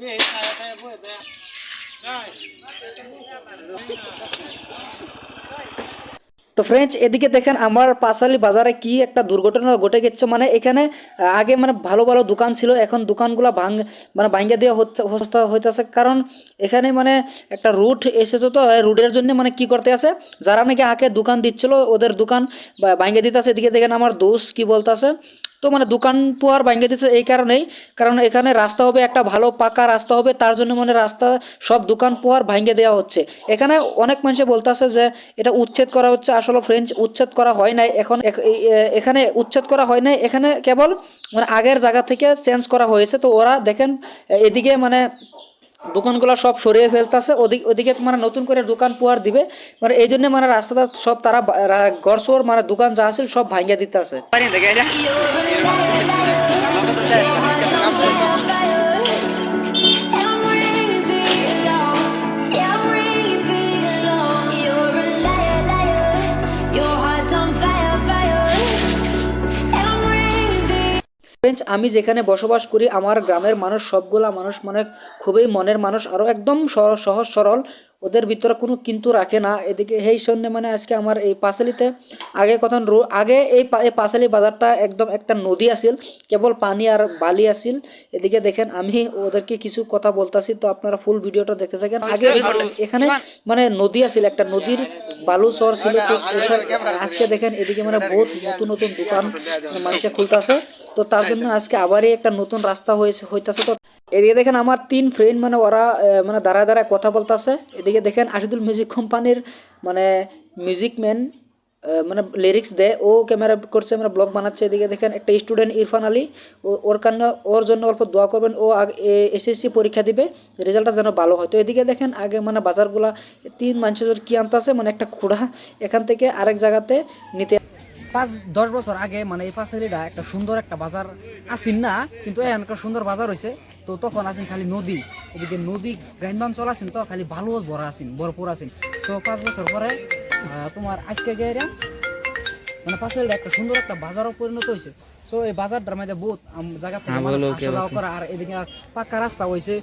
তো ফ্রেন্ডস, এদিকে দেখেন আমার পাঁচালি বাজারে কি একটা দুর্ঘটনা ঘটে গেছে। মানে এখানে আগে মানে ভালো ভালো দোকান ছিল, এখন দোকানগুলো মানে ভাঙ্গা দেওয়া হইতেছে। কারণ এখানে মানে একটা রুট এসেছে, তো রুটের জন্য মানে কি করতে আছে, যারা নাকি আগে দোকান দিচ্ছিল ওদের দোকান ভাঙ্গা দিতেছে। এদিকে দেখেন আমার দোষ কি বলতেছে, তো মানে দোকান পোহার ভাঙ্গা দিচ্ছে এই কারণেই, কারণ এখানে রাস্তা হবে একটা ভালো পাকা রাস্তা হবে, তার জন্য মানে রাস্তা সব দোকান পোহার ভাঙ্গা দেওয়া হচ্ছে। এখানে অনেক মানুষে বলতেছে যে এটা উচ্ছেদ করা হচ্ছে। আসলে ফ্রেঞ্চ উচ্ছেদ করা হয় নাই, এখন এখানে উচ্ছেদ করা হয় নাই, এখানে কেবল মানে আগের জায়গা থেকে চেঞ্জ করা হয়েছে। তো ওরা দেখেন এদিকে মানে দোকানগুলো সব সরিয়ে ফেলতেছে, ওদিকে মানে নতুন করে দোকান পোয়ার দিবে, মানে এই জন্য মানে রাস্তাটা সব তারা গড়সোর মানে দোকান যা আছে সব ভাঙ্গা দিতেছে। ফ্রেন্ডস, আমি যেখানে বসবাস করি আমার গ্রামের মানুষ সবগুলা মানুষ মানে খুবই মনের মানুষ, আরও একদম সহজ সরল, ওদের ভিতরে কোনো কিন্তু রাখে না। এদিকে এই সন্ধ্যে মানে আজকে আমার এই পাঁচালিতে আগে আগে এই পাঁচালি বাজারটা একদম একটা নদী আছিল, কেবল পানি আর বালি আছিল। এদিকে দেখেন আমি ওদেরকে কিছু কথা বলতাছি, তো আপনারা ফুল ভিডিওটা দেখতে থাকেন। আগে এখানে মানে নদী আছিল, একটা নদীর বালু চর ছিল। তো আজকে দেখেন এদিকে মানে বহুত নতুন নতুন দোকান মানুষে খুলতেছে, তো তার জন্য আজকে আবারই একটা নতুন রাস্তা হইতাছে। তো এদিকে দেখেন আমার 3 ফ্রেন্ড মানে ওরা মানে দাঁড়ায় দাঁড়ায় কথা বলতেছে। এদিকে দেখেন আশিদুল মিউজিক কোম্পানির মানে মিউজিক ম্যান মানে লিরিক্স দেয়, ও ক্যামেরা করছে, মানে ব্লগ বানাচ্ছে। এদিকে দেখেন একটা স্টুডেন্ট ইরফান আলী, ওর জন্য অল্প দোয়া করবেন, ও এসএসসি পরীক্ষা দিবে, রেজাল্টটা যেন ভালো হয়। তো এদিকে দেখেন আগে মানে বাজারগুলা 3 মানুষের কি আনতেছে, মানে একটা খুঁড়া এখান থেকে আরেক জায়গাতে নিতে। 5-10 বছর আগে মানে এই পাঁচালিটা একটা সুন্দর একটা বাজার আসিন না, কিন্তু এখানকার সুন্দর বাজার হয়েছে। তো তখন আসেন খালি নদী, এদিকে নদী গ্রামীণচল আসেন, তো খালি ভালো ভরা আসেন, ভরপুর আসেন। সো 5 বছর পরে তোমার আজকে গিয়ে মানে পাঁচালিটা একটা সুন্দর একটা বাজারও পরিণত হয়েছে। সো এই বাজারটার মধ্যে বহুত জায়গা থেকে মানুষ আসা যাওয়া করা, আর এদিকে পাক্কা রাস্তা হয়েছে।